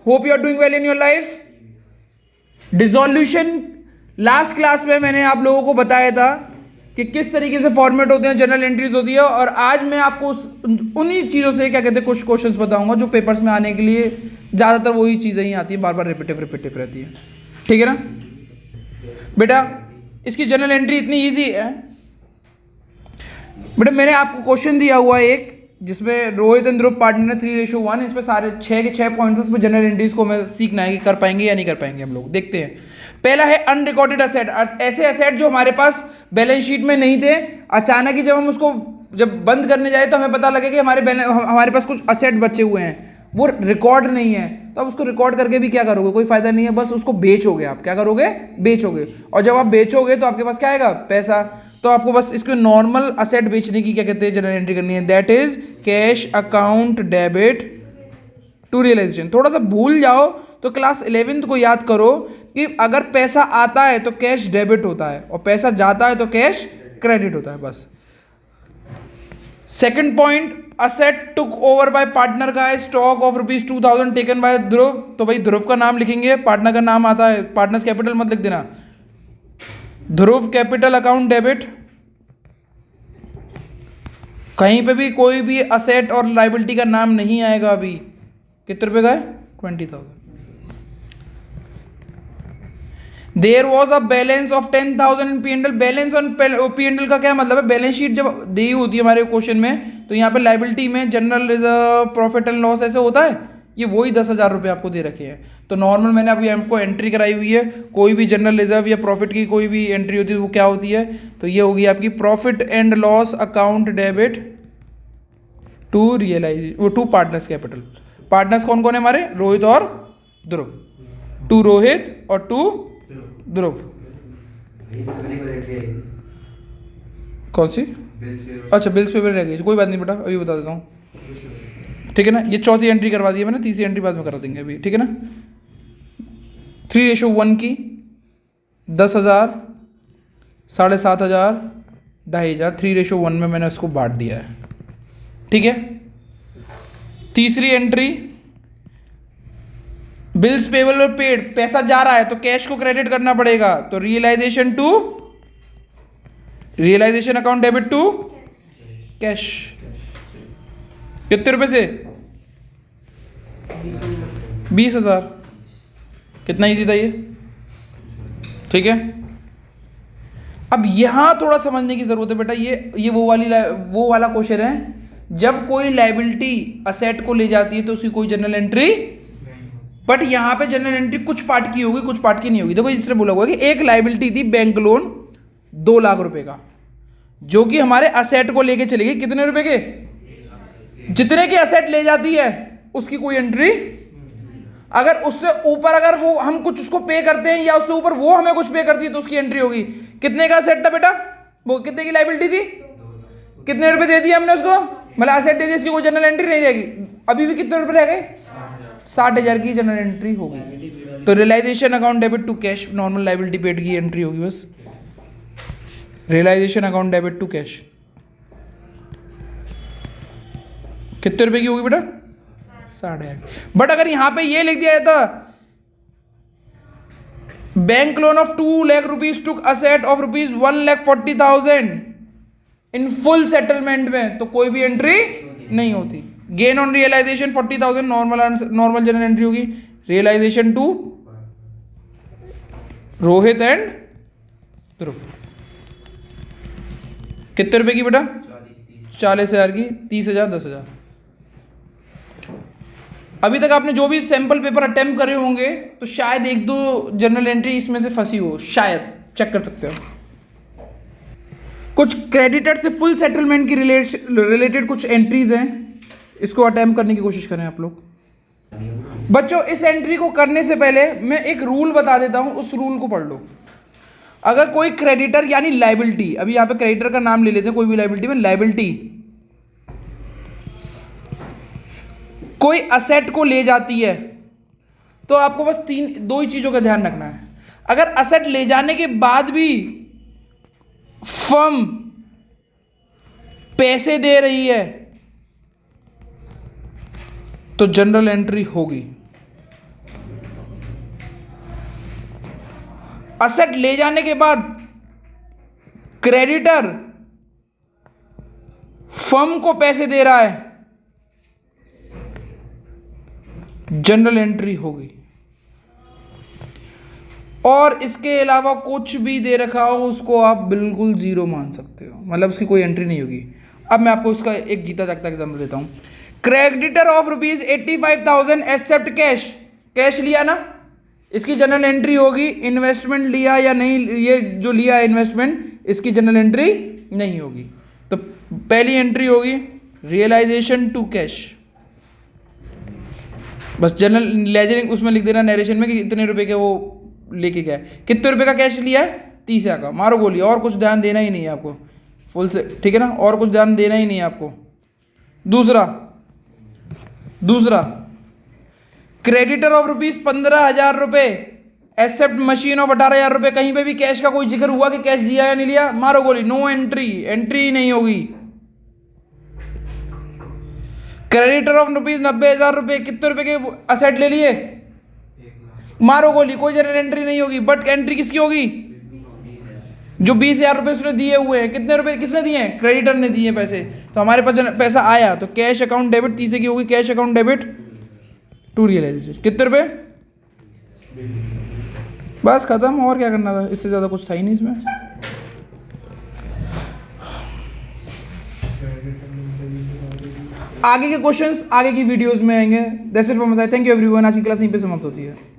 Hope you are doing well in your life. Dissolution last class में मैंने आप लोगों को बताया था कि किस तरीके से फॉर्मेट होते हैं, जनरल एंट्रीज होती है, और आज मैं आपको उन्हीं चीज़ों से क्या कहते हैं कुछ क्वेश्चंस बताऊंगा जो पेपर्स में आने के लिए ज़्यादातर वही चीज़ें ही आती हैं, बार बार रिपीटिव रहती है। ठीक है ना बेटा, इसकी जनरल एंट्री इतनी ईजी है बेटा। मैंने आपको क्वेश्चन दिया हुआ है एक, जिसमें रोहित एंड ध्रुव पार्टनर 3:1, इस पे सारे 6 के 6 पॉइंट्स, इस पे जनरल एंट्रीज को मैं सीखना है कि कर पाएंगे या नहीं कर पाएंगे हम लोग। देखते हैं। पहला है अनरिकॉर्डेड असेट, ऐसे असेट जो हमारे पास बैलेंस शीट में नहीं थे, अचानक ही जब हम उसको जब बंद करने जाए तो हमें पता लगे कि हमारे पास कुछ असेट बचे हुए हैं, वो रिकॉर्ड नहीं है, तो आप उसको रिकॉर्ड करके भी क्या करोगे, कोई फायदा नहीं है, बस उसको बेचोगे। आप क्या करोगे, बेचोगे, और जब आप बेचोगे तो आपके पास क्या आएगा, पैसा। तो आपको बस इसको नॉर्मल असेट बेचने की क्या कहते हैं जनरल एंट्री करनी है, that is cash account debit to realisation. थोड़ा सा भूल जाओ तो क्लास 11th को याद करो कि अगर पैसा आता है तो कैश डेबिट होता है, और पैसा जाता है तो कैश क्रेडिट होता है, बस। Second point, asset took over by partner का है स्टॉक ऑफ ₹2000 टेकन बाय ध्रुव। तो भाई ध्रुव का नाम लिखेंगे, पार्टनर का नाम आता है, पार्टनर्स कैपिटल मत लिख देना, ध्रुव कैपिटल अकाउंट डेबिट। कहीं पे भी कोई भी असेट और लाइबिलिटी का नाम नहीं आएगा। अभी कितने रुपए का है, 20,000। There was a balance of 10,000 in P&L। Balance on P&L का क्या मतलब है, बैलेंस शीट जब दी होती है हमारे क्वेश्चन में, तो यहाँ पे लाइबिलिटी में general reserve, profit and loss ऐसे होता है, ये वही 10,000 रुपये आपको दे रखे हैं। तो नॉर्मल मैंने अभी हमको एंट्री कराई हुई है, कोई भी जनरल रिजर्व या प्रॉफिट की कोई भी एंट्री होती है वो क्या होती है, तो ये होगी आपकी profit and loss account debit to realise to partners capital. Partners कौन कौन है हमारे, रोहित और ध्रुव, टू रोहित और टू ध्रुव। कौन सी, अच्छा बिल्स पेपर रह गई, कोई बात नहीं बेटा, अभी बता देता हूँ। ठीक है ना, ये चौथी एंट्री करवा दी है मैंने, तीसरी एंट्री बाद में करा देंगे अभी। ठीक है ना, 3:1 की 10,000, 7,500, 2,500, 3:1 में मैंने उसको बांट दिया है। ठीक है, तीसरी एंट्री, बिल्स पेबल और पेड, पैसा जा रहा है तो कैश को क्रेडिट करना पड़ेगा, तो realisation account debit to cash. कितने रुपए से, 20,000। कितना इजी था ये। ठीक है, अब यहां थोड़ा समझने की जरूरत है बेटा। ये वो वाला क्वेश्चन है, जब कोई लाइबिलिटी असेट को ले जाती है तो उसकी कोई जनरल एंट्री, बट यहां पे जनरल एंट्री कुछ पार्ट की होगी, कुछ पार्ट की नहीं होगी। देखो इसने बोला हुआ कि एक लाइबिलिटी थी बैंक लोन 2 लाख रुपए का, जो कि हमारे असेट को लेके चली गई, कितने रुपए के, जितने की असेट ले जाती है उसकी कोई एंट्री। अगर उससे ऊपर अगर वो हम कुछ उसको पे करते हैं या उससे ऊपर वो हमें कुछ पे करती है तो उसकी एंट्री होगी। कितने का असेट था बेटा, वो कितने की लाइबिलिटी थी, कितने रुपए दे दिए हमने उसको, मतलब असेट दे दी, इसकी कोई जनरल एंट्री नहीं रहेगी। अभी भी कितने रुपए रह गए, 60,000 की जनरल एंट्री होगी। तो realisation account debit to cash, normal liability paid की एंट्री होगी बस, realisation account debit to cash. कितने रुपए की होगी बेटा, 60,000। बट अगर यहां पे ये लिख दिया जाता, bank loan of 2 lakh rupees took asset of ₹1,40,000 in full settlement में, तो कोई भी एंट्री नहीं होती। Gain on realisation 40,000, normal journal entry होगी। Realisation to Rohit and Dhruv, कितने रुपए की बेटा, 40,000 की, 30,000, 10,000। अभी तक आपने जो भी सैंपल पेपर अटेम्प्ट करे होंगे तो शायद 1-2 जनरल एंट्री इसमें से फंसी हो, शायद, चेक कर सकते हो। कुछ क्रेडिटर से फुल सेटलमेंट की रिलेटेड कुछ एंट्रीज हैं, इसको अटेम्प्ट करने की कोशिश करें आप लोग। बच्चों इस एंट्री को करने से पहले मैं एक रूल बता देता हूं, उस रूल को पढ़ लो। अगर कोई क्रेडिटर यानी लाइबिलिटी, अभी यहां पे क्रेडिटर का नाम ले लेते हैं, कोई भी लाइबिलिटी में लाइबिलिटी कोई असेट को ले जाती है, तो आपको बस 2 ही चीजों का ध्यान रखना है। अगर असेट ले जाने के बाद भी फर्म पैसे दे रही है तो जनरल एंट्री होगी। असेट ले जाने के बाद क्रेडिटर फर्म को पैसे दे रहा है, जनरल एंट्री होगी। और इसके अलावा कुछ भी दे रखा हो उसको आप बिल्कुल जीरो मान सकते हो, मतलब उसकी कोई एंट्री नहीं होगी। अब मैं आपको उसका एक जीता जागता एग्जाम्पल देता हूं। Creditor of ₹85,000 accept cash, cash लिया ना, इसकी जनरल एंट्री होगी। इन्वेस्टमेंट लिया या नहीं, ये जो लिया है इन्वेस्टमेंट, इसकी जनरल एंट्री नहीं होगी। तो पहली एंट्री होगी रियलाइजेशन टू कैश, बस जनरल लेजरिंग उसमें लिख देना नरेशन में कि इतने रुपए के वो लेके गया। कितने रुपए का कैश लिया है? 30,000 का, मारो गोली। और कुछ ध्यान देना ही नहीं है आपको, फुल से, ठीक है ना, और कुछ ध्यान देना ही नहीं है आपको। दूसरा creditor of ₹15,000 accept machine of 18,000 कहीं पे भी कैश का कोई जिक्र हुआ कि कैश दिया या नहीं लिया, मारो गोली, नो एंट्री, एंट्री नहीं होगी। क्रेडिटर ऑफ ₹90,000 कितने रुपए के असेट ले लिए, मारो गोली, कोई जनरल एंट्री नहीं होगी। बट एंट्री किसकी होगी? जो 20,000 रुपए उसने दिए हुए हैं। कितने रुपए किसने दिए हैं? क्रेडिटर ने दिए पैसे। तो हमारे पास पैसा आया तो कैश अकाउंट डेबिट, तीसरे की होगी cash account debit to realisation. कितने रुपए? बस खत्म, और क्या करना था, इससे ज्यादा कुछ था ही नहीं इसमें। आगे के क्वेश्चंस आगे की वीडियोस में आएंगे। That's it from my side, thank you everyone. आज की क्लास यहीं पे समाप्त होती है।